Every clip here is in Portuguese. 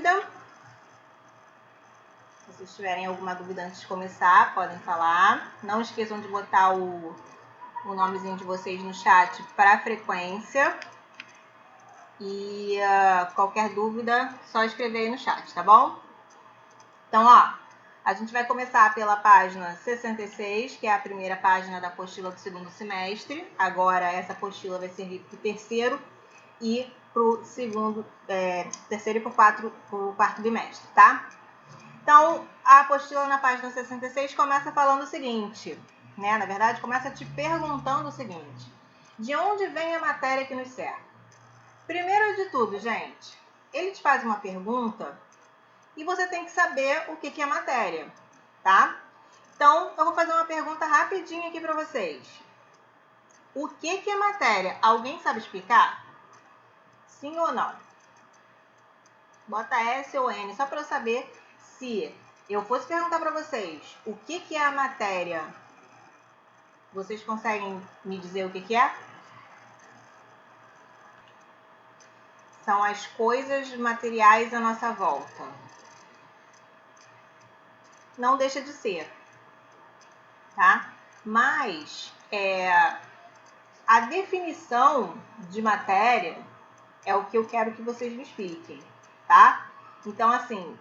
dúvida? Se vocês tiverem alguma dúvida antes de começar, podem falar. Não esqueçam de botar o nomezinho de vocês no chat para frequência. E qualquer dúvida, só escrever aí no chat, tá bom? Então, ó, a gente vai começar pela página 66, que é a primeira página da apostila do segundo semestre. Agora, essa apostila vai servir para o terceiro e para o terceiro e para o quarto bimestre, tá? Então, a apostila na página 66 começa falando o seguinte, né? Na verdade, começa te perguntando o seguinte: de onde vem a matéria que nos cerca? Primeiro de tudo, gente, ele te faz uma pergunta e você tem que saber o que é matéria, tá? Então, eu vou fazer uma pergunta rapidinho aqui para vocês. O que é matéria? Alguém sabe explicar? Sim ou não? Bota S ou N, só para eu saber se eu fosse perguntar para vocês o que é a matéria. Vocês conseguem me dizer o que é? São as coisas materiais à nossa volta. Não deixa de ser, tá? Mas a definição de matéria é o que eu quero que vocês me expliquem, tá? Então, assim,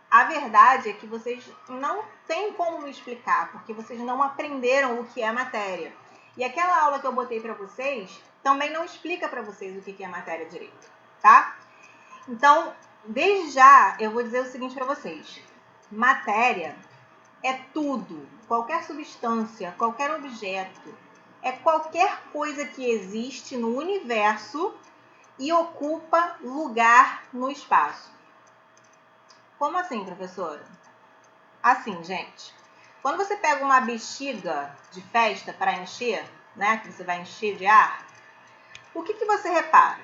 a verdade é que vocês não têm como me explicar, porque vocês não aprenderam o que é matéria. E aquela aula que eu botei para vocês também não explica para vocês o que é matéria direito, tá? Então, desde já, eu vou dizer o seguinte para vocês. Matéria é tudo, qualquer substância, qualquer objeto, é qualquer coisa que existe no universo e ocupa lugar no espaço. Como assim, professora? Assim, gente. Quando você pega uma bexiga de festa para encher, né, que você vai encher de ar, o que você repara?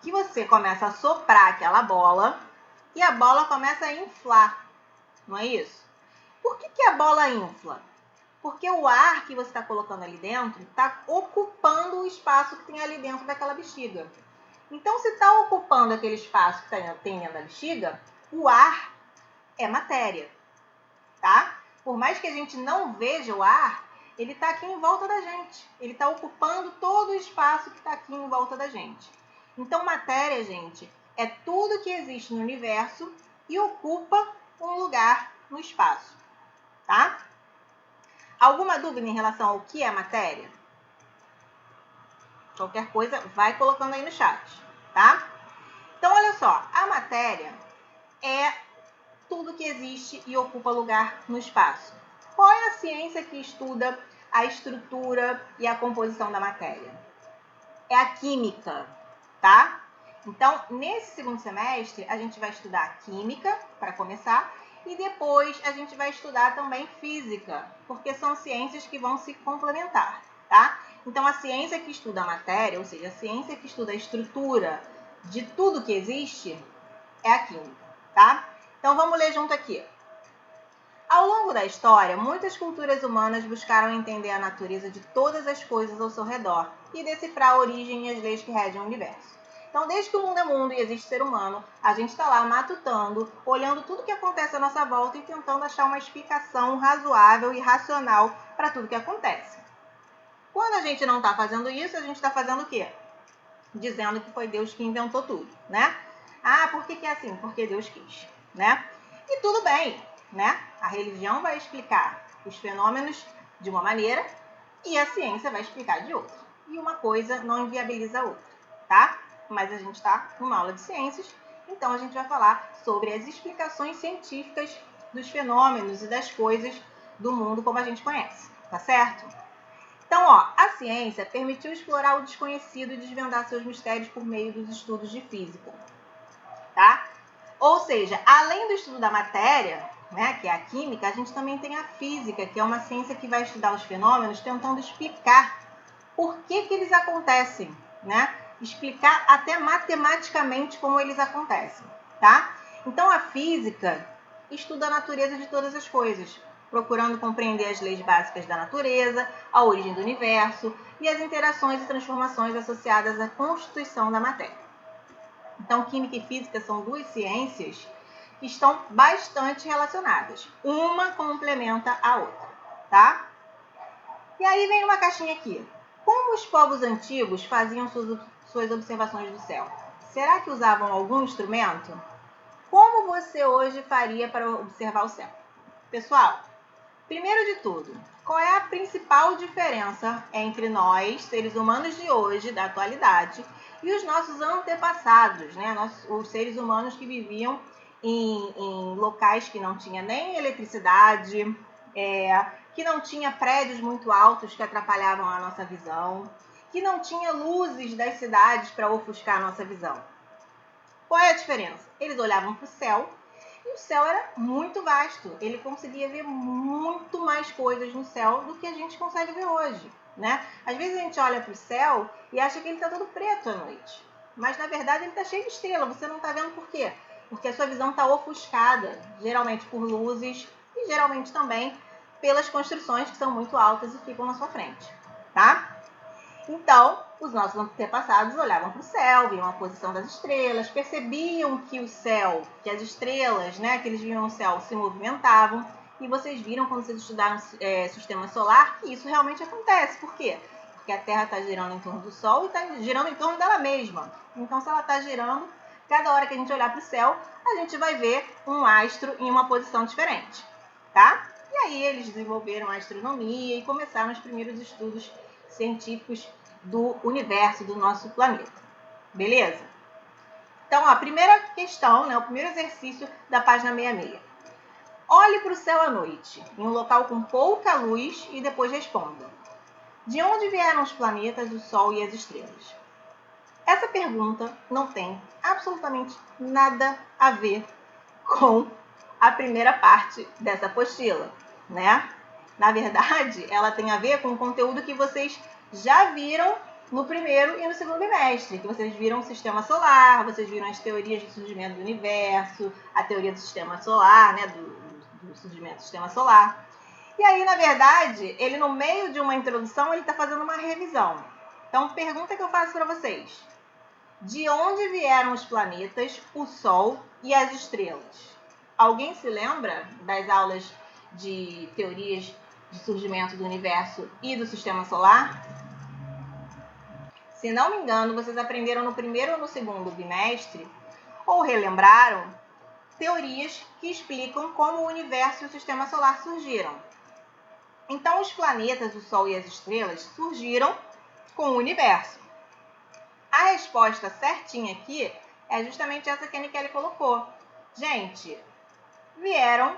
Que você começa a soprar aquela bola e a bola começa a inflar, não é isso? Por que a bola infla? Porque o ar que você está colocando ali dentro está ocupando o espaço que tem ali dentro daquela bexiga. Então, se está ocupando aquele espaço que tem dentro da bexiga, o ar é matéria, tá? Por mais que a gente não veja o ar, ele está aqui em volta da gente. Ele está ocupando todo o espaço que está aqui em volta da gente. Então, matéria, gente, é tudo que existe no universo e ocupa um lugar no espaço, tá? Alguma dúvida em relação ao que é matéria? Qualquer coisa, vai colocando aí no chat, tá? Então, olha só, a matéria é tudo que existe e ocupa lugar no espaço. Qual é a ciência que estuda a estrutura e a composição da matéria? É a química, tá? Então, nesse segundo semestre, a gente vai estudar química, para começar, e depois a gente vai estudar também física, porque são ciências que vão se complementar, tá? Então, a ciência que estuda a matéria, ou seja, a ciência que estuda a estrutura de tudo que existe, é a química, tá? Então, vamos ler junto aqui. Ao longo da história, muitas culturas humanas buscaram entender a natureza de todas as coisas ao seu redor e decifrar a origem e as leis que regem o universo. Então, desde que o mundo é mundo e existe ser humano, a gente está lá matutando, olhando tudo que acontece à nossa volta e tentando achar uma explicação razoável e racional para tudo que acontece. Quando a gente não está fazendo isso, a gente está fazendo o quê? Dizendo que foi Deus que inventou tudo, né? Ah, por que é assim? Porque Deus quis, né? E tudo bem, né? A religião vai explicar os fenômenos de uma maneira e a ciência vai explicar de outra. E uma coisa não inviabiliza a outra, tá? Mas a gente está numa aula de ciências, então a gente vai falar sobre as explicações científicas dos fenômenos e das coisas do mundo como a gente conhece, tá certo? Então, ó, a ciência permitiu explorar o desconhecido e desvendar seus mistérios por meio dos estudos de física, tá? Ou seja, além do estudo da matéria, né, que é a química, a gente também tem a física, que é uma ciência que vai estudar os fenômenos, tentando explicar por que eles acontecem, né? Explicar até matematicamente como eles acontecem, tá? Então, a física estuda a natureza de todas as coisas, procurando compreender as leis básicas da natureza, a origem do universo e as interações e transformações associadas à constituição da matéria. Então, química e física são duas ciências que estão bastante relacionadas. Uma complementa a outra, tá? E aí vem uma caixinha aqui. Como os povos antigos faziam suas observações do céu? Será que usavam algum instrumento? Como você hoje faria para observar o céu? Pessoal, primeiro de tudo, qual é a principal diferença entre nós, seres humanos de hoje, da atualidade, e os nossos antepassados, né? Os seres humanos que viviam em locais que não tinha nem eletricidade, que não tinha prédios muito altos que atrapalhavam a nossa visão, que não tinha luzes das cidades para ofuscar a nossa visão. Qual é a diferença? Eles olhavam para o céu e o céu era muito vasto. Ele conseguia ver muito mais coisas no céu do que a gente consegue ver hoje, né? Às vezes a gente olha para o céu e acha que ele está todo preto à noite. Mas na verdade ele está cheio de estrela. Você não está vendo por quê? Porque a sua visão está ofuscada, geralmente por luzes e geralmente também pelas construções que são muito altas e ficam na sua frente, tá? Então, os nossos antepassados olhavam para o céu, viam a posição das estrelas, percebiam que o céu, que as estrelas, né, que eles viam no céu, se movimentavam. E vocês viram, quando vocês estudaram sistema solar, que isso realmente acontece. Por quê? Porque a Terra está girando em torno do Sol e está girando em torno dela mesma. Então, se ela está girando, cada hora que a gente olhar para o céu, a gente vai ver um astro em uma posição diferente, tá? E aí eles desenvolveram a astronomia e começaram os primeiros estudos científicos do universo, do nosso planeta. Beleza? Então, a primeira questão, né, o primeiro exercício da página 66. Olhe para o céu à noite, em um local com pouca luz, e depois responda. De onde vieram os planetas, o Sol e as estrelas? Essa pergunta não tem absolutamente nada a ver com a primeira parte dessa apostila, né? Na verdade, ela tem a ver com o conteúdo que vocês já viram no primeiro e no segundo bimestre, que vocês viram o sistema solar, vocês viram as teorias do surgimento do universo, a teoria do sistema solar, né, do surgimento do sistema solar. E aí, na verdade, ele no meio de uma introdução, ele está fazendo uma revisão. Então, pergunta que eu faço para vocês. De onde vieram os planetas, o Sol e as estrelas? Alguém se lembra das aulas de teorias de surgimento do universo e do sistema solar? Se não me engano, vocês aprenderam no primeiro ou no segundo bimestre, ou relembraram, teorias que explicam como o universo e o sistema solar surgiram. Então, os planetas, o Sol e as estrelas surgiram com o universo. A resposta certinha aqui é justamente essa que a Nikele colocou. Gente, vieram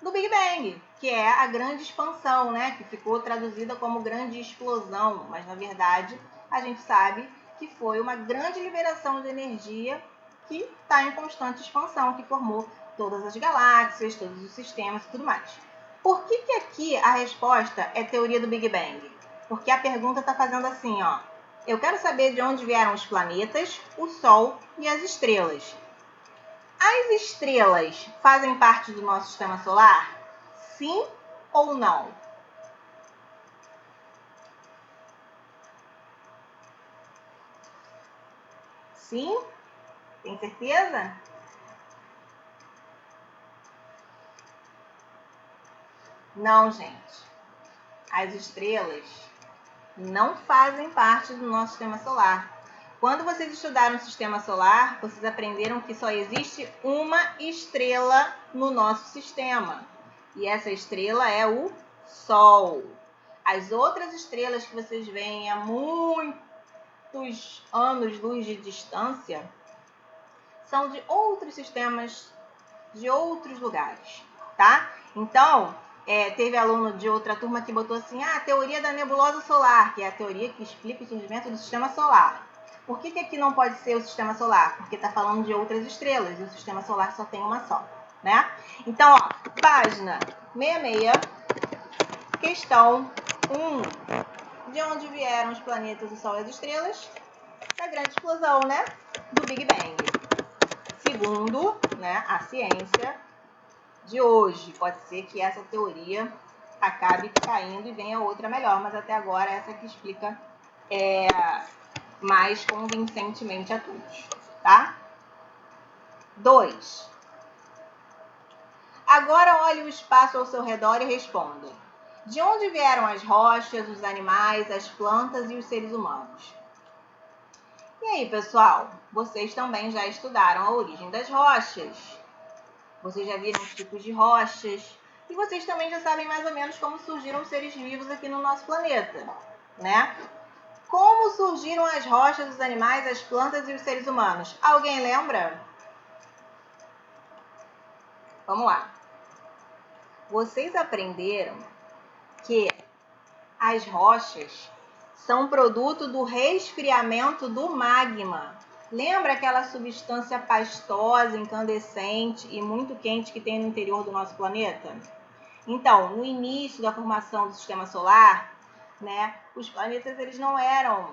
do Big Bang, que é a grande expansão, né? Que ficou traduzida como grande explosão, mas na verdade a gente sabe que foi uma grande liberação de energia que está em constante expansão, que formou todas as galáxias, todos os sistemas e tudo mais. Por que aqui a resposta é teoria do Big Bang? Porque a pergunta está fazendo assim, ó. Eu quero saber de onde vieram os planetas, o Sol e as estrelas. As estrelas fazem parte do nosso sistema solar? Sim ou não? Sim? Tem certeza? Não, gente. As estrelas não fazem parte do nosso sistema solar. Quando vocês estudaram o sistema solar, vocês aprenderam que só existe uma estrela no nosso sistema. E essa estrela é o Sol. As outras estrelas que vocês veem a muitos anos-luz de distância são de outros sistemas, de outros lugares, tá? Então, teve aluno de outra turma que botou assim, a teoria da nebulosa solar, que é a teoria que explica o surgimento do sistema solar. Por que aqui não pode ser o sistema solar? Porque está falando de outras estrelas e o sistema solar só tem uma só, né? Então, ó, página 66, questão 1. De onde vieram os planetas, o Sol e as estrelas? Da grande explosão, né? Do Big Bang. Segundo, né, a ciência de hoje. Pode ser que essa teoria acabe caindo e venha outra melhor, mas até agora essa que explica mais convincentemente a todos, tá? 2. Agora olhe o espaço ao seu redor e responda. De onde vieram as rochas, os animais, as plantas e os seres humanos? E aí, pessoal, vocês também já estudaram a origem das rochas. Vocês já viram os tipos de rochas. E vocês também já sabem mais ou menos como surgiram os seres vivos aqui no nosso planeta, né? Como surgiram as rochas, os animais, as plantas e os seres humanos? Alguém lembra? Vamos lá. Vocês aprenderam que as rochas são produto do resfriamento do magma. Lembra aquela substância pastosa, incandescente e muito quente que tem no interior do nosso planeta? Então, no início da formação do sistema solar, né, os planetas eles não eram,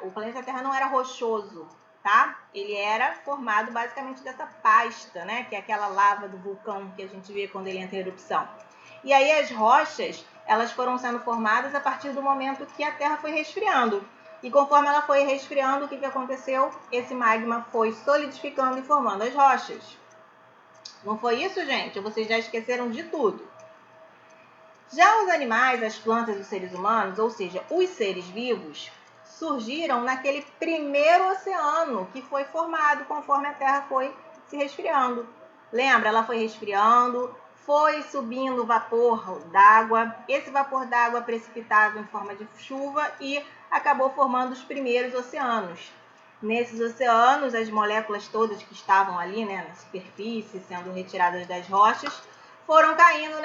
o planeta Terra não era rochoso, tá? Ele era formado basicamente dessa pasta, né, que é aquela lava do vulcão que a gente vê quando ele entra em erupção. E aí as rochas, elas foram sendo formadas a partir do momento que a Terra foi resfriando. E conforme ela foi resfriando, o que aconteceu? Esse magma foi solidificando e formando as rochas. Não foi isso, gente? Vocês já esqueceram de tudo. Já os animais, as plantas e os seres humanos, ou seja, os seres vivos, surgiram naquele primeiro oceano que foi formado conforme a Terra foi se resfriando. Lembra? Ela foi resfriando, foi subindo vapor d'água, esse vapor d'água precipitado em forma de chuva e acabou formando os primeiros oceanos. Nesses oceanos, as moléculas todas que estavam ali, né, na superfície, sendo retiradas das rochas, foram caindo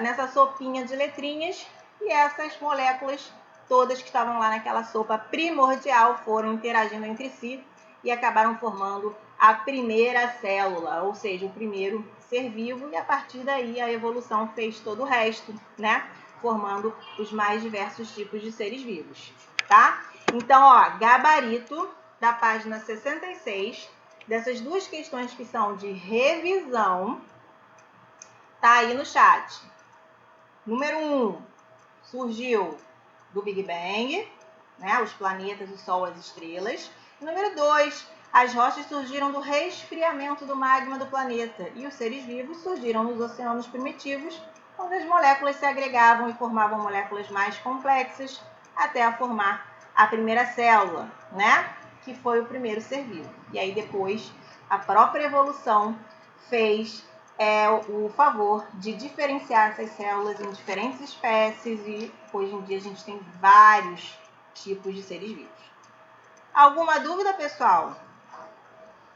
nessa sopinha de letrinhas e essas moléculas todas que estavam lá naquela sopa primordial foram interagindo entre si e acabaram formando a primeira célula, ou seja, o primeiro ser vivo, e a partir daí a evolução fez todo o resto, né? Formando os mais diversos tipos de seres vivos, tá? Então, ó, gabarito da página 66, dessas duas questões que são de revisão, tá aí no chat. Número 1, surgiu do Big Bang, né? Os planetas, o Sol, as estrelas. Número 2, as rochas surgiram do resfriamento do magma do planeta e os seres vivos surgiram nos oceanos primitivos, onde as moléculas se agregavam e formavam moléculas mais complexas até a formar a primeira célula, né? Que foi o primeiro ser vivo. E aí depois a própria evolução fez o favor de diferenciar essas células em diferentes espécies e hoje em dia a gente tem vários tipos de seres vivos. Alguma dúvida, pessoal?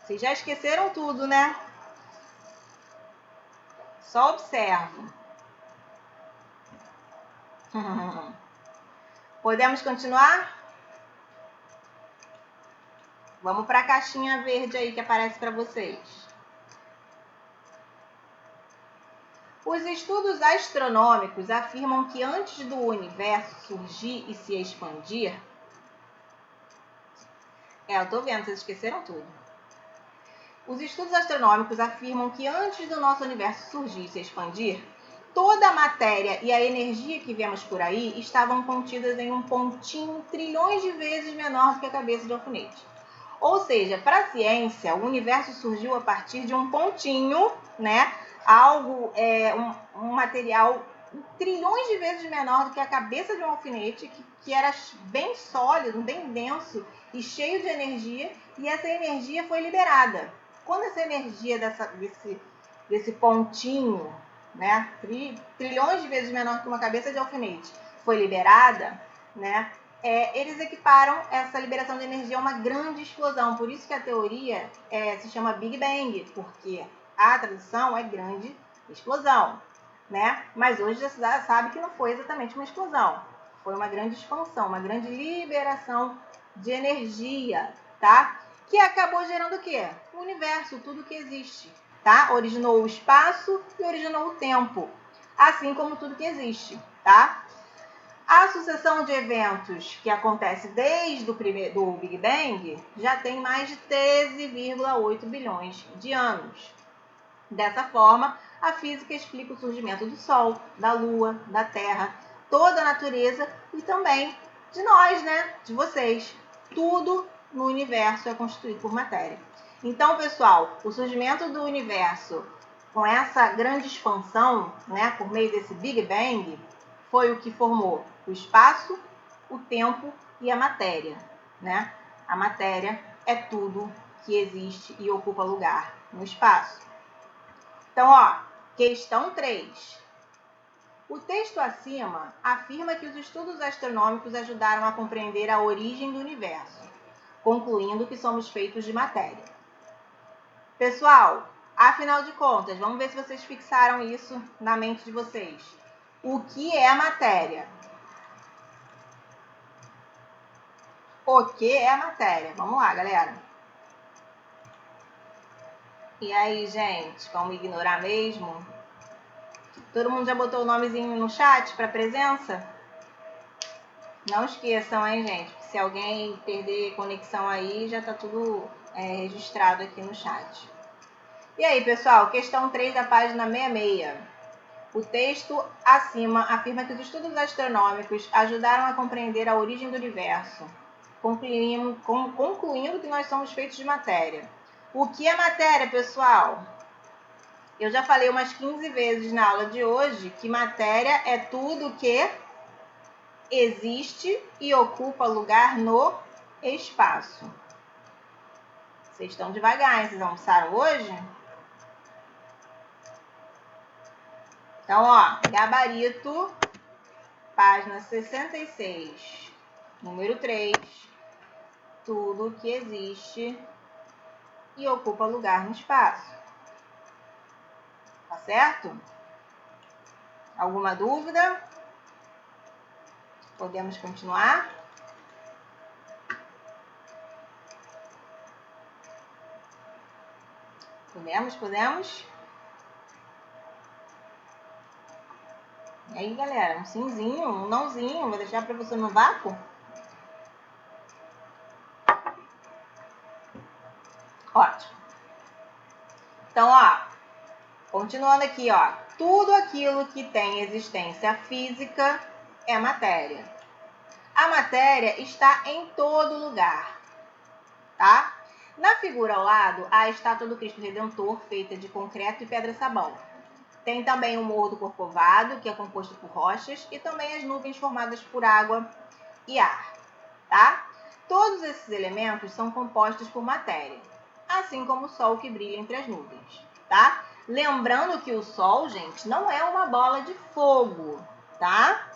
Vocês já esqueceram tudo, né? Só observo. Podemos continuar? Vamos para a caixinha verde aí que aparece para vocês. Os estudos astronômicos afirmam que antes do universo surgir e se expandir... eu tô vendo, vocês esqueceram tudo. Os estudos astronômicos afirmam que antes do nosso universo surgir e se expandir, toda a matéria e a energia que vemos por aí estavam contidas em um pontinho trilhões de vezes menor do que a cabeça de alfinete. Ou seja, para a ciência, o universo surgiu a partir de um pontinho, né? Algo, um material trilhões de vezes menor do que a cabeça de um alfinete, que era bem sólido, bem denso e cheio de energia, e essa energia foi liberada. Quando essa energia desse pontinho, né, trilhões de vezes menor que uma cabeça de alfinete, foi liberada, né, eles equiparam essa liberação de energia a uma grande explosão. Por isso que a teoria se chama Big Bang, porque a tradução é grande explosão, né? Mas hoje já se sabe que não foi exatamente uma explosão. Foi uma grande expansão, uma grande liberação de energia, tá? Que acabou gerando o quê? O universo, tudo que existe, tá? Originou o espaço e originou o tempo, assim como tudo que existe, tá? A sucessão de eventos que acontece desde do Big Bang já tem mais de 13,8 bilhões de anos. Dessa forma, a física explica o surgimento do Sol, da Lua, da Terra, toda a natureza e também de nós, né? De vocês. Tudo no universo é constituído por matéria. Então, pessoal, o surgimento do universo com essa grande expansão, né, por meio desse Big Bang, foi o que formou o espaço, o tempo e a matéria, né? A matéria é tudo que existe e ocupa lugar no espaço. Então, ó, questão 3. O texto acima afirma que os estudos astronômicos ajudaram a compreender a origem do universo, concluindo que somos feitos de matéria. Pessoal, afinal de contas, vamos ver se vocês fixaram isso na mente de vocês. O que é matéria? O que é matéria? Vamos lá, galera. E aí, gente, vamos ignorar mesmo? Todo mundo já botou o nomezinho no chat para presença? Não esqueçam, hein, gente? Se alguém perder conexão aí, já tá tudo registrado aqui no chat. E aí, pessoal, questão 3 da página 66. O texto acima afirma que os estudos astronômicos ajudaram a compreender a origem do universo, concluindo que nós somos feitos de matéria. O que é matéria, pessoal? Eu já falei umas 15 vezes na aula de hoje que matéria é tudo que existe e ocupa lugar no espaço. Vocês estão devagar, hein? Vocês almoçaram hoje? Então, ó, gabarito, página 66, número 3, tudo que existe e ocupa lugar no espaço. Tá certo? Alguma dúvida? Podemos continuar? Podemos? E aí, galera, um simzinho, um nãozinho, vou deixar para você no vácuo? Ótimo. Então, ó, continuando aqui, ó, tudo aquilo que tem existência física é matéria. A matéria está em todo lugar, tá? Na figura ao lado, há a estátua do Cristo Redentor, feita de concreto e pedra-sabão. Tem também o Morro do Corcovado, que é composto por rochas, e também as nuvens formadas por água e ar, tá? Todos esses elementos são compostos por matéria, assim como o Sol que brilha entre as nuvens, tá? Lembrando que o Sol, gente, não é uma bola de fogo, tá?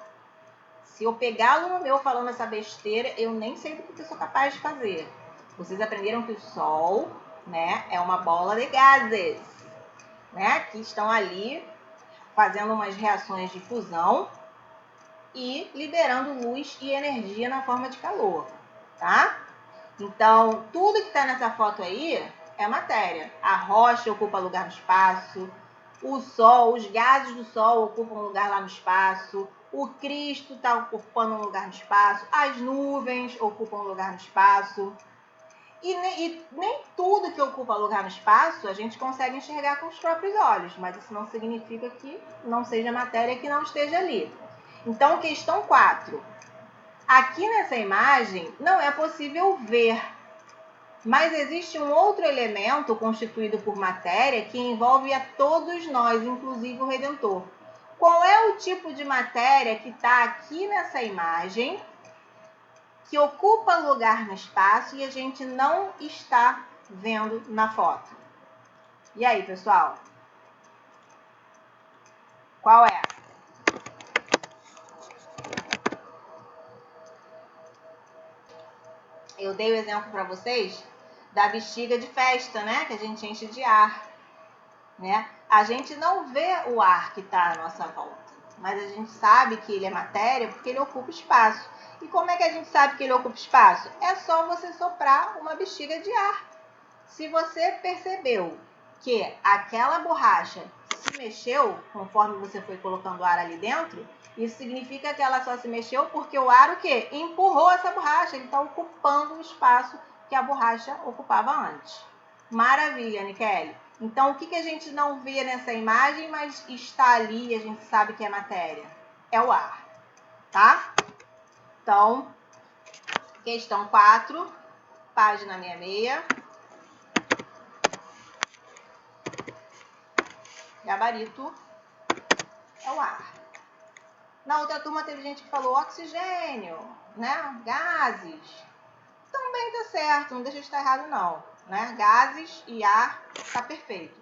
Se eu pegar aluno meu falando essa besteira, eu nem sei do que eu sou capaz de fazer. Vocês aprenderam que o Sol, né, é uma bola de gases, né, que estão ali fazendo umas reações de fusão e liberando luz e energia na forma de calor, tá? Então, tudo que está nessa foto aí é matéria. A rocha ocupa lugar no espaço, o Sol, os gases do Sol ocupam lugar lá no espaço, o Cristo está ocupando um lugar no espaço, as nuvens ocupam lugar no espaço. E nem tudo que ocupa lugar no espaço a gente consegue enxergar com os próprios olhos, mas isso não significa que não seja matéria que não esteja ali. Então, questão 4. Aqui nessa imagem não é possível ver, mas existe um outro elemento constituído por matéria que envolve a todos nós, inclusive o Redentor. Qual é o tipo de matéria que está aqui nessa imagem, que ocupa lugar no espaço e a gente não está vendo na foto? E aí, pessoal? Qual é? Eu dei o exemplo para vocês da bexiga de festa, né? Que a gente enche de ar, né? A gente não vê o ar que está à nossa volta, mas a gente sabe que ele é matéria porque ele ocupa espaço. E como é que a gente sabe que ele ocupa espaço? É só você soprar uma bexiga de ar. Se você percebeu que aquela borracha se mexeu conforme você foi colocando ar ali dentro, isso significa que ela só se mexeu porque o ar o quê? Empurrou essa borracha, ele está ocupando o espaço que a borracha ocupava antes. Maravilha, Nikele. Então, o que a gente não vê nessa imagem, mas está ali e a gente sabe que é matéria? É o ar, tá? Então, questão 4, página 66. Gabarito é o ar. Na outra turma teve gente que falou oxigênio, né? Gases. Também tá certo, não deixa de estar errado não, né? Gases e ar tá perfeito.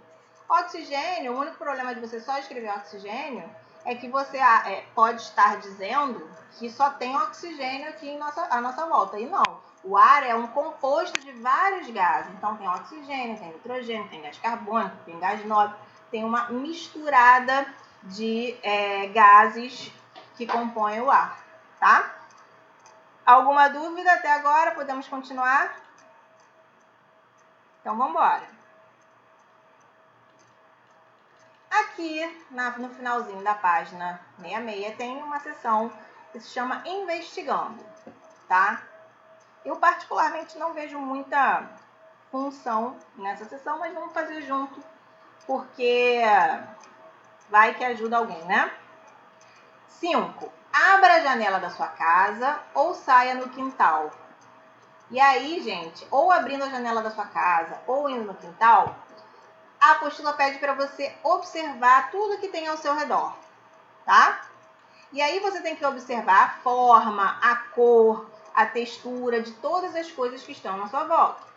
Oxigênio, o único problema de você só escrever oxigênio é que você pode estar dizendo que só tem oxigênio aqui à nossa volta. E não. O ar é um composto de vários gases. Então tem oxigênio, tem nitrogênio, tem gás carbônico, tem gás nobre. Tem uma misturada de gases que compõem o ar, tá? Alguma dúvida até agora? Podemos continuar? Então vamos embora. Aqui no finalzinho da página 66 tem uma seção que se chama Investigando, tá? Eu particularmente não vejo muita função nessa seção, mas vamos fazer junto, porque vai que ajuda alguém, né? 5. Abra a janela da sua casa ou saia no quintal. E aí, gente, ou abrindo a janela da sua casa ou indo no quintal, a apostila pede para você observar tudo que tem ao seu redor, tá? E aí você tem que observar a forma, a cor, a textura de todas as coisas que estão na sua volta.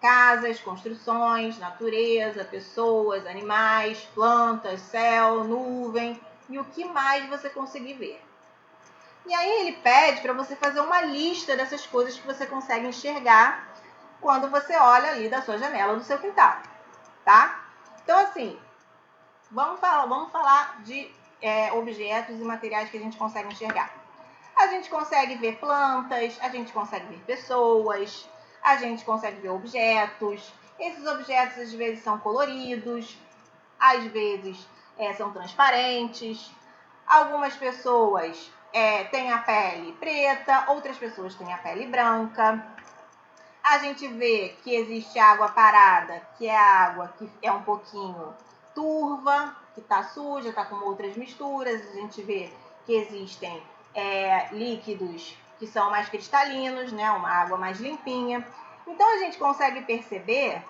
Casas, construções, natureza, pessoas, animais, plantas, céu, nuvem e o que mais você conseguir ver. E aí ele pede para você fazer uma lista dessas coisas que você consegue enxergar quando você olha ali da sua janela do seu quintal, tá? Então, assim, vamos falar de objetos e materiais que a gente consegue enxergar. A gente consegue ver plantas, a gente consegue ver pessoas, a gente consegue ver objetos. Esses objetos, às vezes, são coloridos, às vezes são transparentes. Algumas pessoas têm a pele preta, outras pessoas têm a pele branca. A gente vê que existe água parada, que é a água que é um pouquinho turva, que está suja, está com outras misturas. A gente vê que existem líquidos que são mais cristalinos, né? Uma água mais limpinha. Então, a gente consegue perceber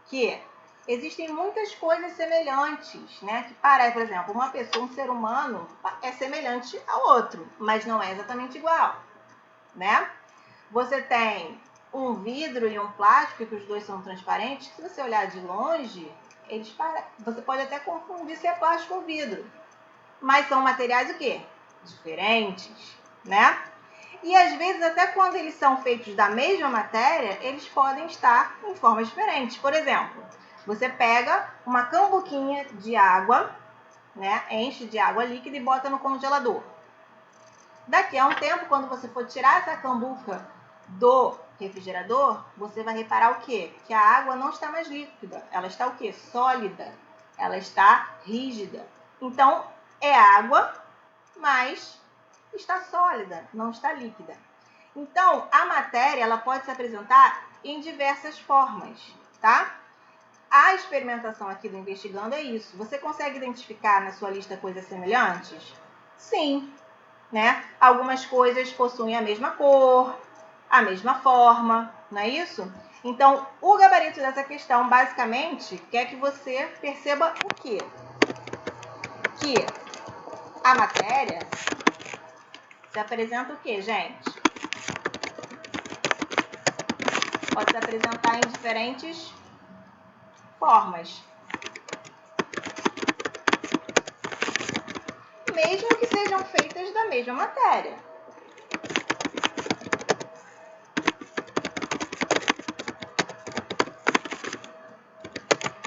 que existem muitas coisas semelhantes, né? Que parece, por exemplo, uma pessoa, um ser humano, é semelhante ao outro, mas não é exatamente igual, né? Você tem um vidro e um plástico, que os dois são transparentes. Se você olhar de longe, você pode até confundir se é plástico ou vidro. Mas são materiais o quê? Diferentes, né? E às vezes, até quando eles são feitos da mesma matéria, eles podem estar em formas diferentes. Por exemplo, você pega uma cambuquinha de água, né? Enche de água líquida e bota no congelador. Daqui a um tempo, quando você for tirar essa cambuca do refrigerador, você vai reparar o quê? Que a água não está mais líquida. Ela está o quê? Sólida. Ela está rígida. Então, é água, mas está sólida, não está líquida. Então, a matéria ela pode se apresentar em diversas formas, tá? A experimentação aqui do Investigando é isso. Você consegue identificar na sua lista coisas semelhantes? Sim, né? Algumas coisas possuem a mesma cor, a mesma forma, não é isso? Então, o gabarito dessa questão, basicamente, quer que você perceba o quê? Que a matéria se apresenta o quê, gente? Pode se apresentar em diferentes formas. Mesmo que sejam feitas da mesma matéria.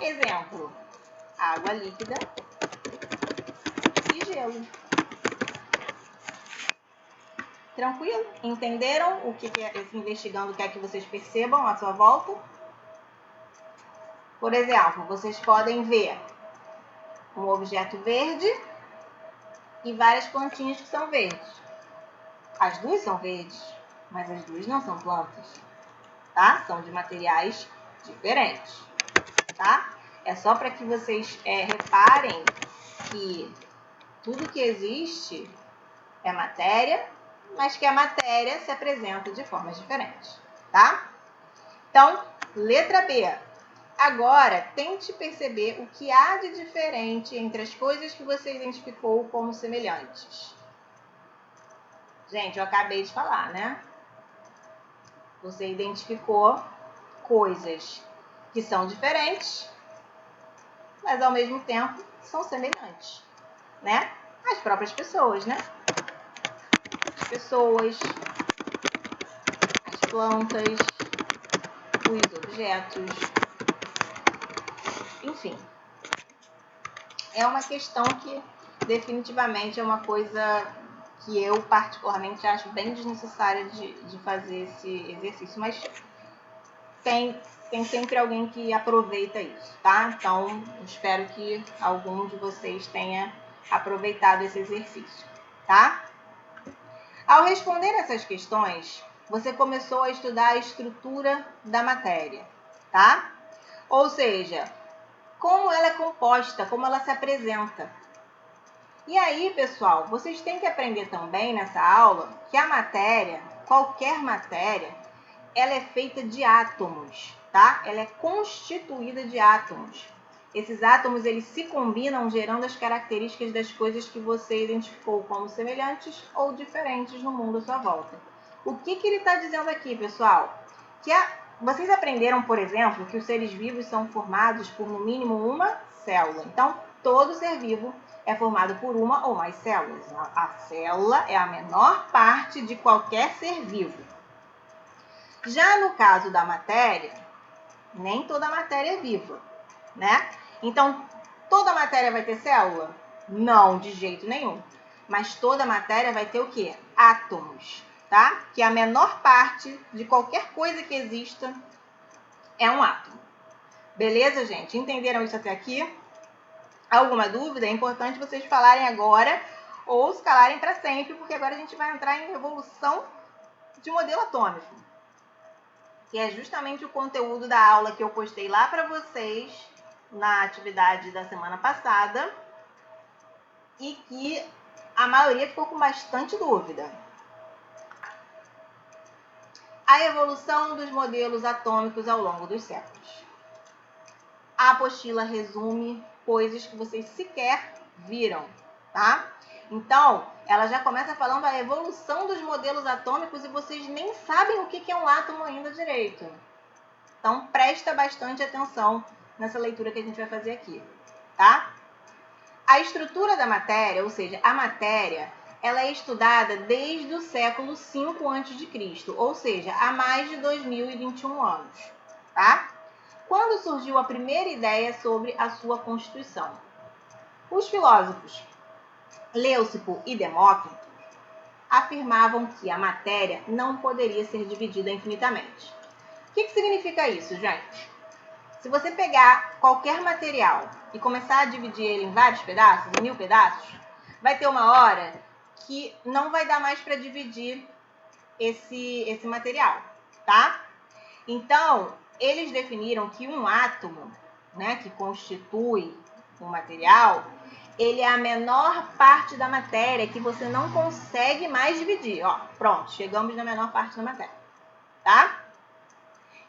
Exemplo, água líquida e gelo. Tranquilo? Entenderam o que esse Investigando quer que vocês percebam à sua volta? Por exemplo, vocês podem ver um objeto verde e várias plantinhas que são verdes. As duas são verdes, mas as duas não são plantas, tá? São de materiais diferentes, tá? É só para que vocês reparem que tudo que existe é matéria, mas que a matéria se apresenta de formas diferentes, tá? Então, letra B. Agora, tente perceber o que há de diferente entre as coisas que você identificou como semelhantes. Gente, eu acabei de falar, né? Você identificou coisas que são diferentes, mas ao mesmo tempo são semelhantes, né? As próprias pessoas, né? As pessoas, as plantas, os objetos, enfim. É uma questão que definitivamente é uma coisa que eu particularmente acho bem desnecessária de fazer esse exercício, mas tem sempre alguém que aproveita isso, tá? Então, espero que algum de vocês tenha aproveitado esse exercício, tá? Ao responder essas questões, você começou a estudar a estrutura da matéria, tá? Ou seja, como ela é composta, como ela se apresenta. E aí, pessoal, vocês têm que aprender também nessa aula que a matéria, qualquer matéria, ela é feita de átomos, tá? Ela é constituída de átomos. Esses átomos, eles se combinam gerando as características das coisas que você identificou como semelhantes ou diferentes no mundo à sua volta. O que ele está dizendo aqui, pessoal? Vocês aprenderam, por exemplo, que os seres vivos são formados por no mínimo uma célula. Então, todo ser vivo é formado por uma ou mais células. A célula é a menor parte de qualquer ser vivo. Já no caso da matéria, nem toda a matéria é viva, né? Então, toda a matéria vai ter célula? Não, de jeito nenhum. Mas toda a matéria vai ter o quê? Átomos, tá? Que a menor parte de qualquer coisa que exista é um átomo. Beleza, gente? Entenderam isso até aqui? Alguma dúvida? É importante vocês falarem agora ou se calarem para sempre, porque agora a gente vai entrar em evolução de modelo atômico, que é justamente o conteúdo da aula que eu postei lá para vocês na atividade da semana passada e que a maioria ficou com bastante dúvida. A evolução dos modelos atômicos ao longo dos séculos. A apostila resume coisas que vocês sequer viram, tá? Então, ela já começa falando a evolução dos modelos atômicos e vocês nem sabem o que é um átomo ainda direito. Então, presta bastante atenção nessa leitura que a gente vai fazer aqui, tá? A estrutura da matéria, ou seja, a matéria, ela é estudada desde o século V a.C., ou seja, há mais de 2021 anos, tá? Quando surgiu a primeira ideia sobre a sua constituição. Os filósofos Leucipo e Demócrito afirmavam que a matéria não poderia ser dividida infinitamente. O que significa isso, gente? Se você pegar qualquer material e começar a dividir ele em vários pedaços, em 1000 pedaços, vai ter uma hora que não vai dar mais para dividir esse material, tá? Então, eles definiram que um átomo, né, que constitui um material, ele é a menor parte da matéria que você não consegue mais dividir. Ó, pronto, chegamos na menor parte da matéria, tá?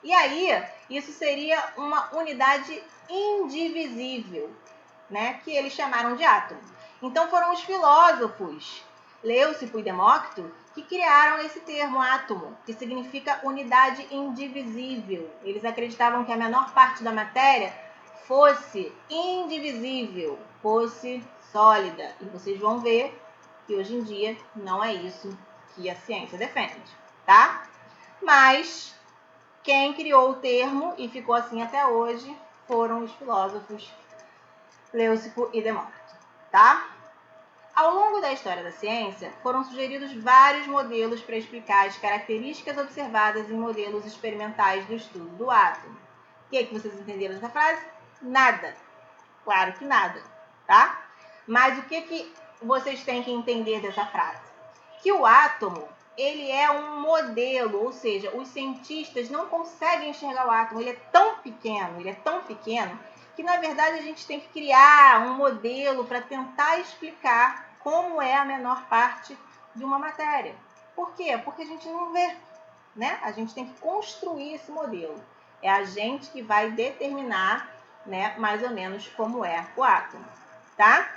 E aí, isso seria uma unidade indivisível, né, que eles chamaram de átomo. Então, foram os filósofos Leucipo e Demócrito que criaram esse termo átomo, que significa unidade indivisível. Eles acreditavam que a menor parte da matéria fosse indivisível, fosse sólida. E vocês vão ver que hoje em dia não é isso que a ciência defende, tá? Mas quem criou o termo e ficou assim até hoje foram os filósofos Leucipo e Demócrito, tá? Ao longo da história da ciência, foram sugeridos vários modelos para explicar as características observadas em modelos experimentais do estudo do átomo. O que vocês entenderam dessa frase? Nada. Claro que nada, tá? Mas o que vocês têm que entender dessa frase? Que o átomo, ele é um modelo, ou seja, os cientistas não conseguem enxergar o átomo. Ele é tão pequeno, que na verdade a gente tem que criar um modelo para tentar explicar como é a menor parte de uma matéria. Por quê? Porque a gente não vê, né? A gente tem que construir esse modelo. É a gente que vai determinar, né, mais ou menos como é o átomo, tá?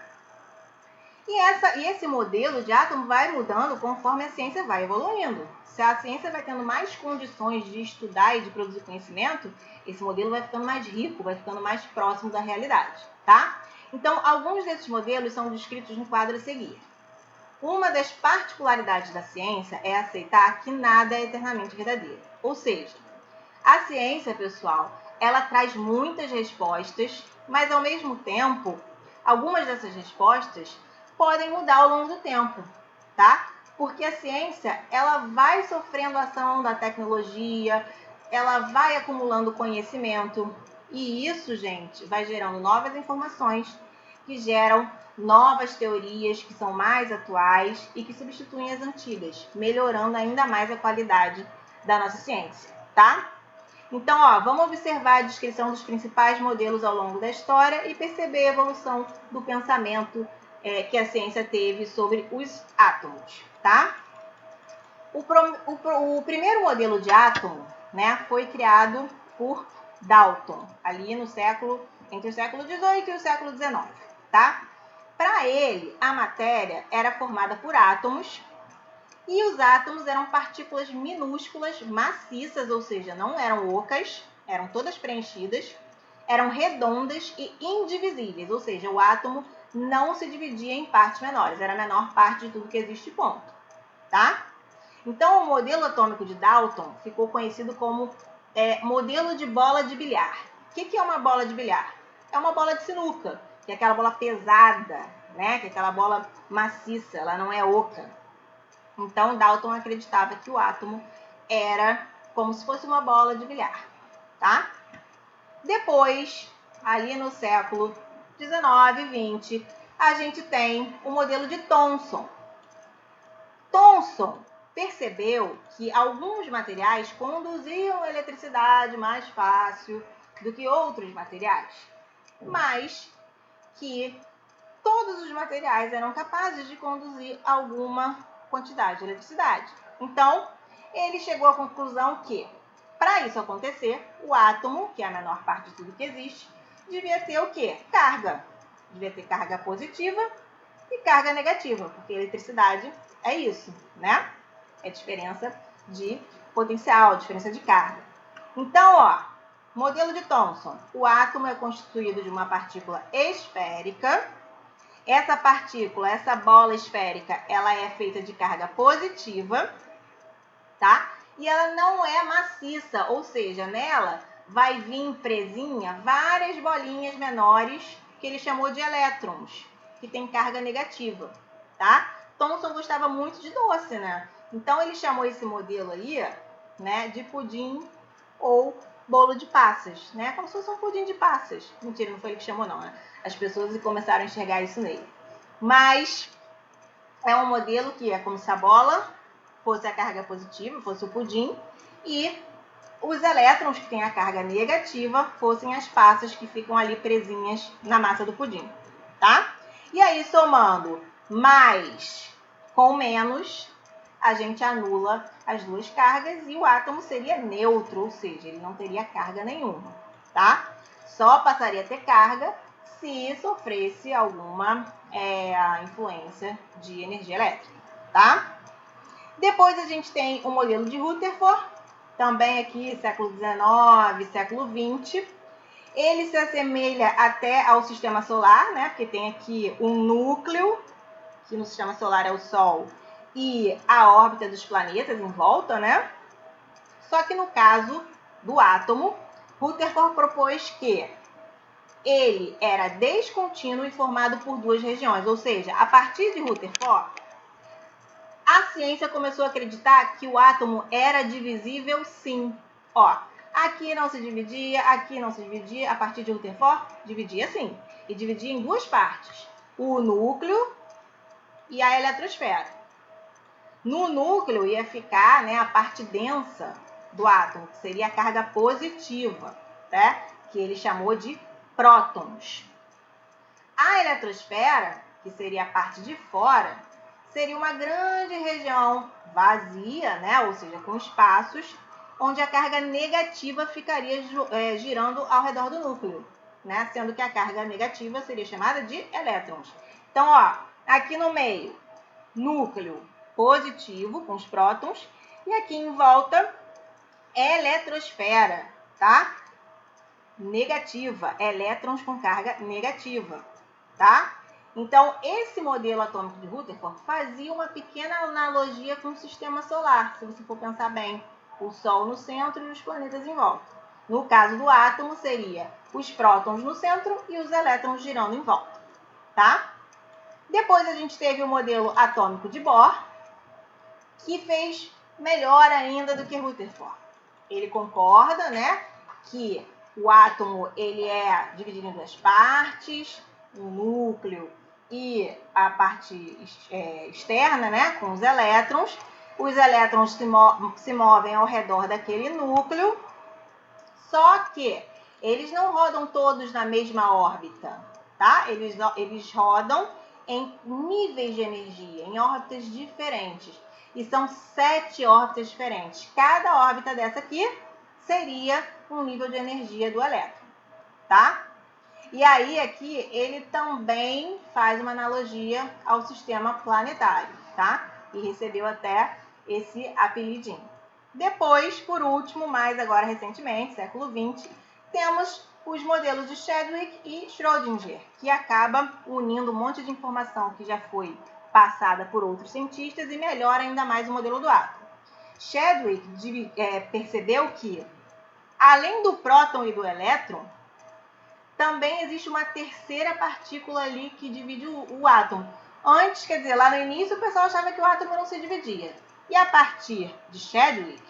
E esse modelo de átomo vai mudando conforme a ciência vai evoluindo. Se a ciência vai tendo mais condições de estudar e de produzir conhecimento, esse modelo vai ficando mais rico, vai ficando mais próximo da realidade, tá? Então, alguns desses modelos são descritos no quadro a seguir. Uma das particularidades da ciência é aceitar que nada é eternamente verdadeiro. Ou seja, a ciência, pessoal, ela traz muitas respostas, mas ao mesmo tempo, algumas dessas respostas podem mudar ao longo do tempo, tá? Porque a ciência, ela vai sofrendo a ação da tecnologia, ela vai acumulando conhecimento, e isso, gente, vai gerando novas informações que geram novas teorias que são mais atuais e que substituem as antigas, melhorando ainda mais a qualidade da nossa ciência, tá? Então, vamos observar a descrição dos principais modelos ao longo da história e perceber a evolução do pensamento que a ciência teve sobre os átomos, tá? O primeiro modelo de átomo, né, foi criado por Dalton, ali entre o século XVIII e o século XIX, tá? Para ele, a matéria era formada por átomos, e os átomos eram partículas minúsculas, maciças, ou seja, não eram ocas, eram todas preenchidas, eram redondas e indivisíveis, ou seja, o átomo não se dividia em partes menores, era a menor parte de tudo que existe, ponto. Tá? Então, o modelo atômico de Dalton ficou conhecido como modelo de bola de bilhar. O que é uma bola de bilhar? É uma bola de sinuca, que é aquela bola pesada, né? Que é aquela bola maciça, ela não é oca. Então, Dalton acreditava que o átomo era como se fosse uma bola de bilhar, tá? Depois, ali no século 19 e 20, a gente tem o modelo de Thomson. Thomson percebeu que alguns materiais conduziam a eletricidade mais fácil do que outros materiais, mas que todos os materiais eram capazes de conduzir alguma quantidade de eletricidade. Então, ele chegou à conclusão que, para isso acontecer, o átomo, que é a menor parte de tudo que existe, devia ter o quê? Carga. Devia ter carga positiva e carga negativa, porque a eletricidade é isso, né? É diferença de potencial, diferença de carga. Então, modelo de Thomson. O átomo é constituído de uma partícula esférica. Essa partícula, essa bola esférica, ela é feita de carga positiva, tá? E ela não é maciça, ou seja, nela vai vir presinha várias bolinhas menores que ele chamou de elétrons, que tem carga negativa, tá? Thomson gostava muito de doce, né? Então ele chamou esse modelo aí, né, de pudim ou bolo de passas, né? Como se fosse um pudim de passas. Mentira, não foi ele que chamou não, né? As pessoas começaram a enxergar isso nele. Mas é um modelo que é como se a bola fosse a carga positiva, fosse o pudim, e os elétrons que têm a carga negativa fossem as passas que ficam ali presinhas na massa do pudim, tá? E aí, somando mais com menos, a gente anula as duas cargas e o átomo seria neutro, ou seja, ele não teria carga nenhuma, tá? Só passaria a ter carga se sofresse alguma influência de energia elétrica, tá? Depois a gente tem o modelo de Rutherford, também aqui século XIX, século XX. Ele se assemelha até ao sistema solar, né? Porque tem aqui um núcleo, que no sistema solar é o Sol, e a órbita dos planetas em volta, né? Só que no caso do átomo, Rutherford propôs que ele era descontínuo e formado por duas regiões, ou seja, a partir de Rutherford, a ciência começou a acreditar que o átomo era divisível, sim. Aqui não se dividia, aqui não se dividia, a partir de Rutherford, dividia sim. E dividia em duas partes, o núcleo e a eletrosfera. No núcleo ia ficar, né, a parte densa do átomo, que seria a carga positiva, né, que ele chamou de prótons. A eletrosfera, que seria a parte de fora, seria uma grande região vazia, né, ou seja, com espaços, onde a carga negativa ficaria girando ao redor do núcleo, né? Sendo que a carga negativa seria chamada de elétrons. Então, ó, aqui no meio, núcleo positivo, com os prótons, e aqui em volta, eletrosfera, tá? Negativa, elétrons com carga negativa, tá? Então, esse modelo atômico de Rutherford fazia uma pequena analogia com o sistema solar, se você for pensar bem. O Sol no centro e os planetas em volta. No caso do átomo, seria os prótons no centro e os elétrons girando em volta, tá? Depois a gente teve o modelo atômico de Bohr, que fez melhor ainda do que Rutherford. Ele concorda, né, que o átomo ele é dividido em duas partes, o núcleo e a parte externa, né, com os elétrons. Os elétrons se movem ao redor daquele núcleo, só que eles não rodam todos na mesma órbita, tá? Eles rodam em níveis de energia, em órbitas diferentes. E são 7 órbitas diferentes. Cada órbita dessa aqui seria um nível de energia do elétron, tá? E aí aqui ele também faz uma analogia ao sistema planetário, tá? E recebeu até esse apelidinho. Depois, por último, mais agora recentemente, século XX, temos os modelos de Chadwick e Schrödinger, que acaba unindo um monte de informação que já foi passada por outros cientistas e melhora ainda mais o modelo do átomo. Chadwick percebeu que, além do próton e do elétron, também existe uma terceira partícula ali que divide o átomo. Antes, quer dizer, lá no início o pessoal achava que o átomo não se dividia. E a partir de Chadwick,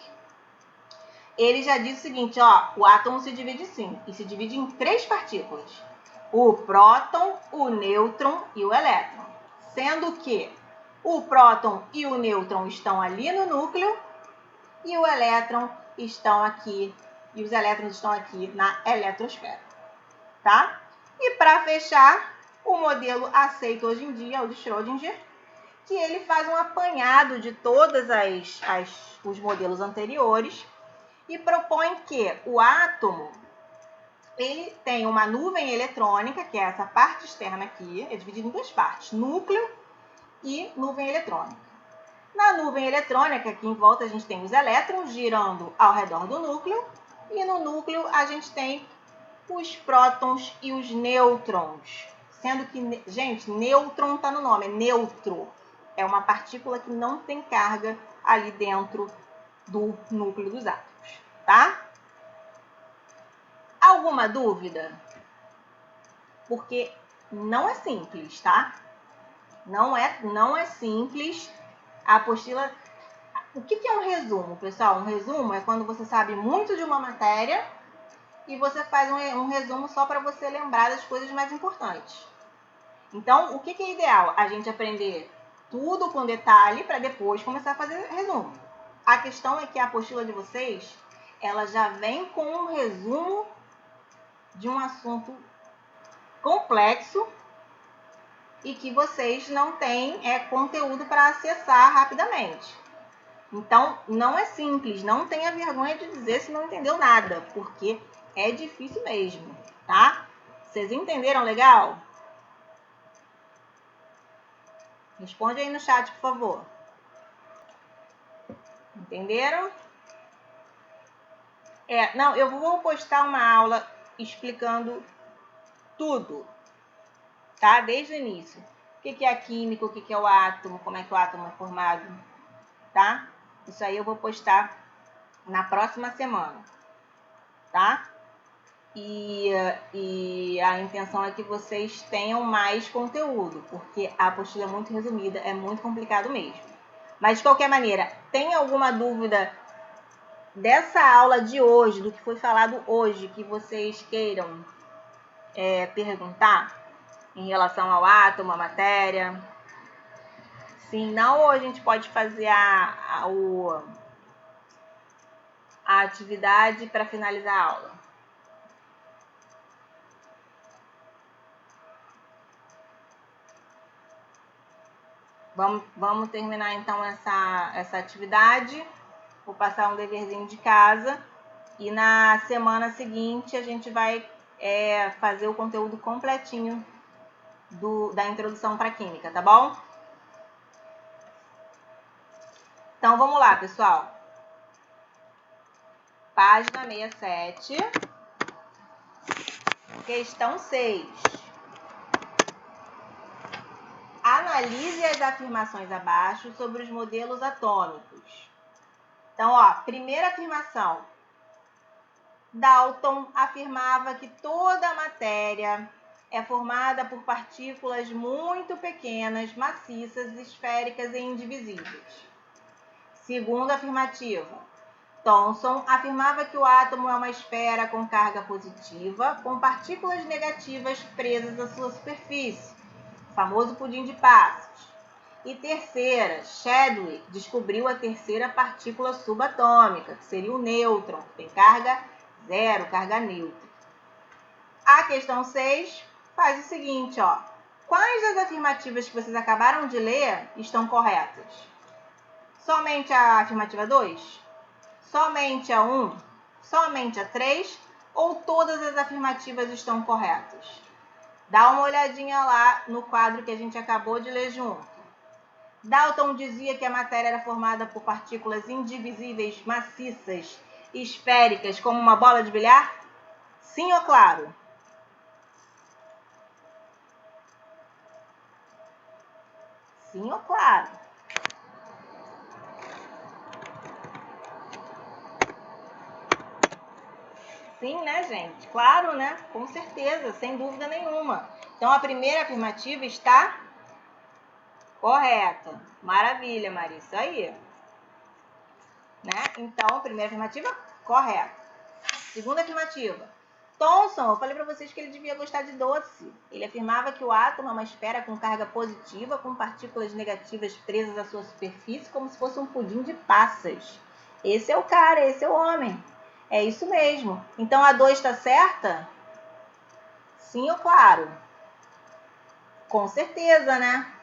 ele já disse o seguinte, ó, o átomo se divide sim, e se divide em 3 partículas. O próton, o nêutron e o elétron. Sendo que o próton e o nêutron estão ali no núcleo e o elétron estão aqui, e os elétrons estão aqui na eletrosfera, tá? E para fechar, o modelo aceito hoje em dia é o de Schrödinger, que ele faz um apanhado de todos os modelos anteriores e propõe que o átomo ele tem uma nuvem eletrônica, que é essa parte externa aqui, é dividido em 2 partes, núcleo e nuvem eletrônica. Na nuvem eletrônica, aqui em volta, a gente tem os elétrons girando ao redor do núcleo, e no núcleo a gente tem os prótons e os nêutrons. Sendo que, gente, nêutron está no nome, é neutro. É uma partícula que não tem carga ali dentro do núcleo dos átomos, tá? Alguma dúvida? Porque não é simples, tá? Não é simples. A apostila... O que é um resumo, pessoal? Um resumo é quando você sabe muito de uma matéria e você faz um resumo só para você lembrar das coisas mais importantes. Então, o que é ideal? A gente aprender tudo com detalhe para depois começar a fazer resumo. A questão é que a apostila de vocês, ela já vem com um resumo de um assunto complexo e que vocês não têm conteúdo para acessar rapidamente. Então, não é simples, não tenha vergonha de dizer se não entendeu nada, porque é difícil mesmo, tá? Vocês entenderam legal? Responde aí no chat, por favor. Entenderam? Não, eu vou postar uma aula explicando tudo, tá? Desde o início. O que é a química, o que é o átomo, como é que o átomo é formado, tá? Isso aí eu vou postar na próxima semana, tá? E a intenção é que vocês tenham mais conteúdo, porque a apostila é muito resumida, é muito complicado mesmo. Mas, de qualquer maneira, tem alguma dúvida dessa aula de hoje, do que foi falado hoje, que vocês queiram perguntar em relação ao átomo, à matéria? Se não, a gente pode fazer a atividade para finalizar a aula. Vamos terminar então essa atividade. Vou passar um deverzinho de casa e na semana seguinte a gente vai fazer o conteúdo completinho da introdução para química, tá bom? Então vamos lá, pessoal. Página 67, questão 6. Analise as afirmações abaixo sobre os modelos atômicos. Então, ó, primeira afirmação. Dalton afirmava que toda a matéria é formada por partículas muito pequenas, maciças, esféricas e indivisíveis. Segunda afirmativa. Thomson afirmava que o átomo é uma esfera com carga positiva, com partículas negativas presas à sua superfície, o famoso pudim de passas. E terceira, Chadwick descobriu a terceira partícula subatômica, que seria o nêutron, que tem carga zero, carga neutra. A questão 6 faz o seguinte, ó. Quais das afirmativas que vocês acabaram de ler estão corretas? Somente a afirmativa 2? Somente a 1? Somente a 3? Ou todas as afirmativas estão corretas? Dá uma olhadinha lá no quadro que a gente acabou de ler junto. Dalton dizia que a matéria era formada por partículas indivisíveis, maciças, esféricas, como uma bola de bilhar? Sim ou claro? Sim ou claro? Sim, né, gente? Claro, né? Com certeza, sem dúvida nenhuma. Então, a primeira afirmativa está correta. Maravilha, Maria. Isso aí. Né? Então, primeira afirmativa, correta. Segunda afirmativa. Thomson, eu falei para vocês que ele devia gostar de doce. Ele afirmava que o átomo é uma esfera com carga positiva, com partículas negativas presas à sua superfície, como se fosse um pudim de passas. Esse é o cara, esse é o homem. É isso mesmo. Então, a 2 está certa? Sim ou claro? Com certeza, né?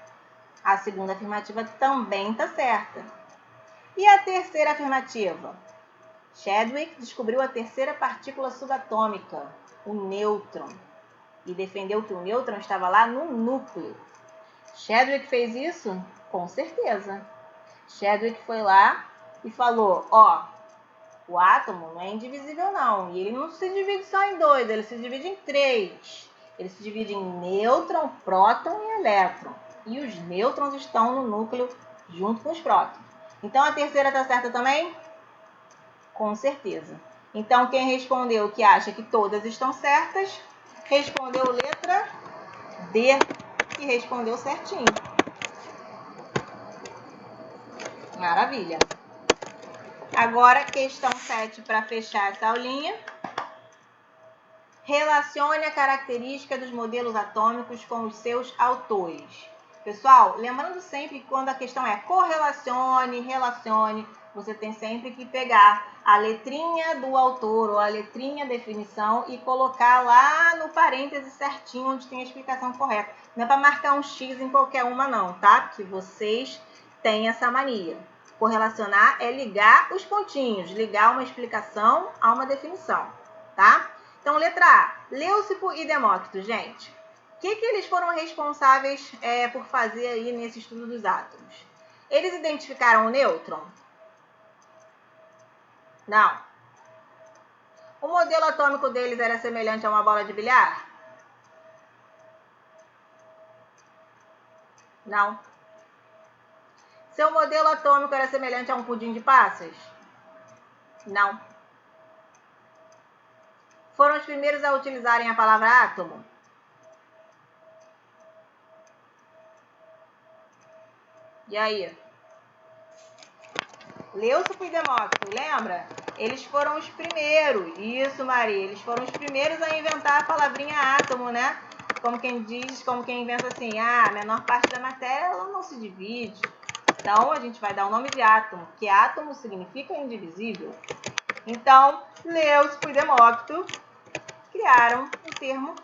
A segunda afirmativa também está certa. E a terceira afirmativa? Chadwick descobriu a terceira partícula subatômica, o nêutron, e defendeu que o nêutron estava lá no núcleo. Chadwick fez isso? Com certeza. Chadwick foi lá e falou, ó, o átomo não é indivisível não, e ele não se divide só em 2, ele se divide em 3. Ele se divide em nêutron, próton e elétron. E os nêutrons estão no núcleo junto com os prótons. Então, a terceira está certa também? Com certeza. Então, quem respondeu que acha que todas estão certas, respondeu letra D, e respondeu certinho. Maravilha. Agora, questão 7, para fechar essa aulinha. Relacione a característica dos modelos atômicos com os seus autores. Pessoal, lembrando sempre que quando a questão é correlacione, relacione, você tem sempre que pegar a letrinha do autor ou a letrinha definição e colocar lá no parêntese certinho onde tem a explicação correta. Não é para marcar um X em qualquer uma não, tá? Porque vocês têm essa mania. Correlacionar é ligar os pontinhos, ligar uma explicação a uma definição, tá? Então, letra A, Leucipo e Demócrito, gente. O que eles foram responsáveis por fazer aí nesse estudo dos átomos? Eles identificaram o nêutron? Não. O modelo atômico deles era semelhante a uma bola de bilhar? Não. Seu modelo atômico era semelhante a um pudim de passas? Não. Foram os primeiros a utilizarem a palavra átomo? E aí? Leucipo e Demócrito, lembra? Eles foram os primeiros. Isso, Maria. Eles foram os primeiros a inventar a palavrinha átomo, né? Como quem diz, como quem inventa assim, a menor parte da matéria ela não se divide. Então, a gente vai dar o nome de átomo, que átomo significa indivisível. Então, Leucipo e Demócrito criaram o termo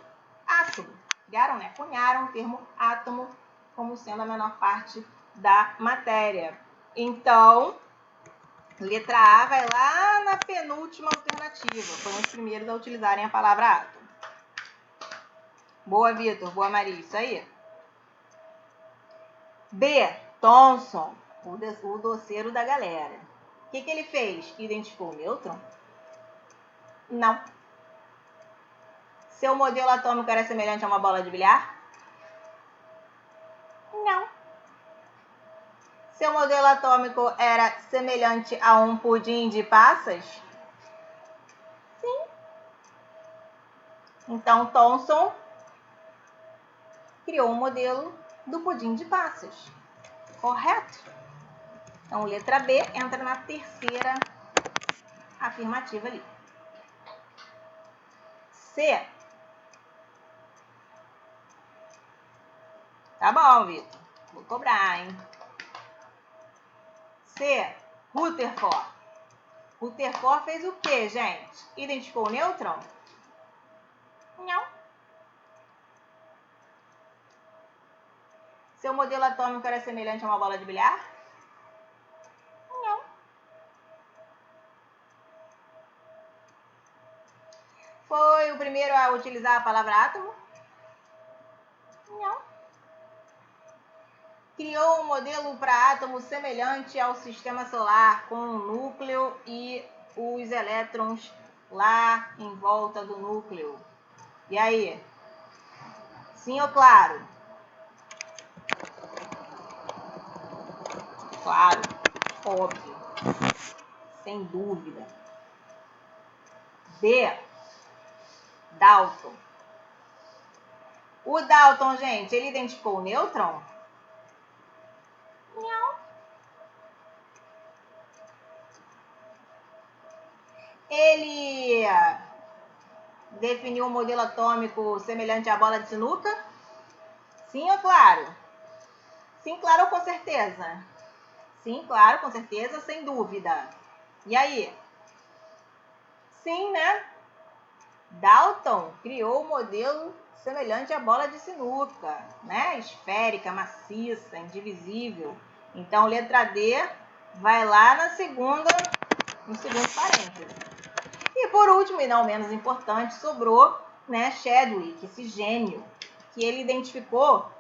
átomo. Criaram, né? Cunharam o termo átomo como sendo a menor parte da matéria. Então, Letra A vai lá na penúltima alternativa. Foram os primeiros a utilizarem a palavra átomo. Boa, Vitor. Boa, Maria. Isso aí. B. Thomson, o doceiro da galera. O que ele fez? Identificou o nêutron? Não. Seu modelo atômico era semelhante a uma bola de bilhar? Não. Seu modelo atômico era semelhante a um pudim de passas? Sim. Então, Thomson criou um modelo do pudim de passas. Correto? Então, letra B entra na terceira afirmativa ali. C. Tá bom, Vitor. Vou cobrar, hein? C. Rutherford. Rutherford fez o quê, gente? Identificou o nêutron? Não. Seu modelo atômico era semelhante a uma bola de bilhar? Não. Foi o primeiro a utilizar a palavra átomo? Não. Criou um modelo para átomo semelhante ao sistema solar, com o núcleo e os elétrons lá em volta do núcleo. E aí? Sim ou claro? Claro, óbvio, sem dúvida. D. Dalton. O Dalton, gente, ele identificou o nêutron? Não. Ele definiu um modelo atômico semelhante à bola de sinuca? Sim ou claro? Sim, claro ou com certeza? Sim, claro, com certeza, sem dúvida. E aí? Sim, né? Dalton criou um modelo semelhante à bola de sinuca, né? Esférica, maciça, indivisível. Então, letra D vai lá no segundo parênteses. E por último, e não menos importante, sobrou, né, Chadwick, esse gênio, que ele identificou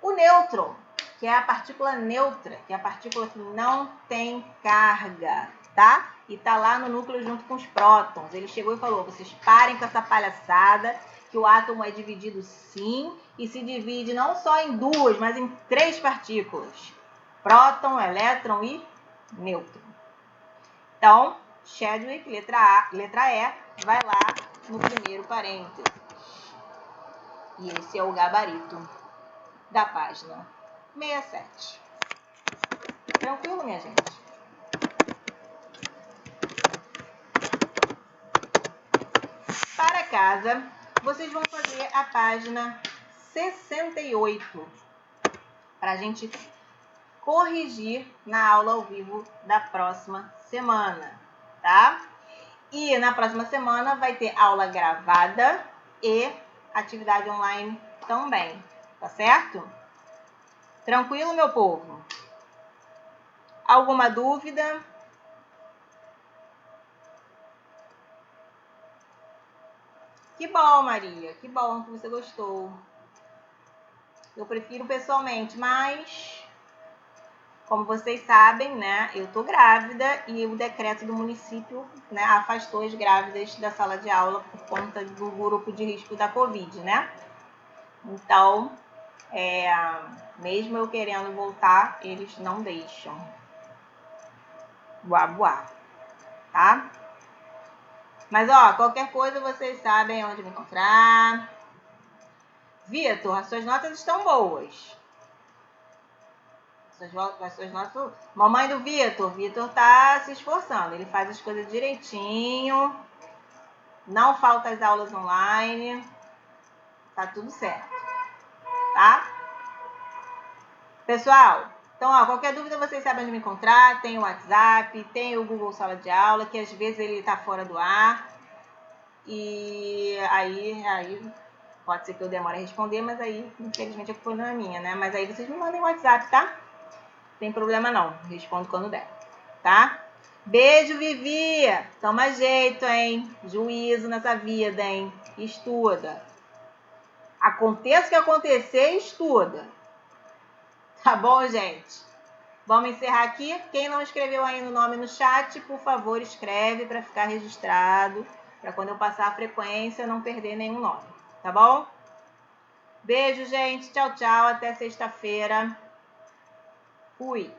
o nêutron, que é a partícula neutra, que é a partícula que não tem carga, tá? E tá lá no núcleo junto com os prótons. Ele chegou e falou: vocês parem com essa palhaçada, que o átomo é dividido sim, e se divide não só em duas, mas em três partículas: próton, elétron e nêutron. Então, Chadwick, letra E, vai lá no primeiro parênteses. E esse é o gabarito da página 67. Tranquilo, minha gente? Para casa, vocês vão fazer a página 68 para a gente corrigir na aula ao vivo da próxima semana, tá? E na próxima semana vai ter aula gravada e atividade online também, tá certo? Tranquilo, meu povo? Alguma dúvida? Que bom, Maria. Que bom que você gostou. Eu prefiro pessoalmente, mas como vocês sabem, né, eu tô grávida e o decreto do município, né, afastou as grávidas da sala de aula por conta do grupo de risco da Covid, né? Então, mesmo eu querendo voltar, eles não deixam. Buá, buá, tá? Mas, ó, qualquer coisa vocês sabem onde me encontrar. Vitor, as suas notas estão boas. As suas notas... Mamãe do Vitor tá se esforçando. Ele faz as coisas direitinho. Não falta as aulas online. Tá tudo certo. Tá? Pessoal, então, ó, qualquer dúvida vocês sabem onde me encontrar. Tem o WhatsApp, tem o Google Sala de Aula, que às vezes ele tá fora do ar. E aí pode ser que eu demore a responder, mas aí, infelizmente, a culpa não é minha, né? Mas aí vocês me mandem o WhatsApp, tá? Não tem problema não, respondo quando der, tá? Beijo, Vivi. Toma jeito, hein? Juízo nessa vida, hein? Estuda. Aconteça o que acontecer, estuda. Tá bom, gente? Vamos encerrar aqui. Quem não escreveu ainda o nome no chat, por favor, escreve para ficar registrado, para quando eu passar a frequência não perder nenhum nome. Tá bom? Beijo, gente. Tchau, tchau. Até sexta-feira. Fui.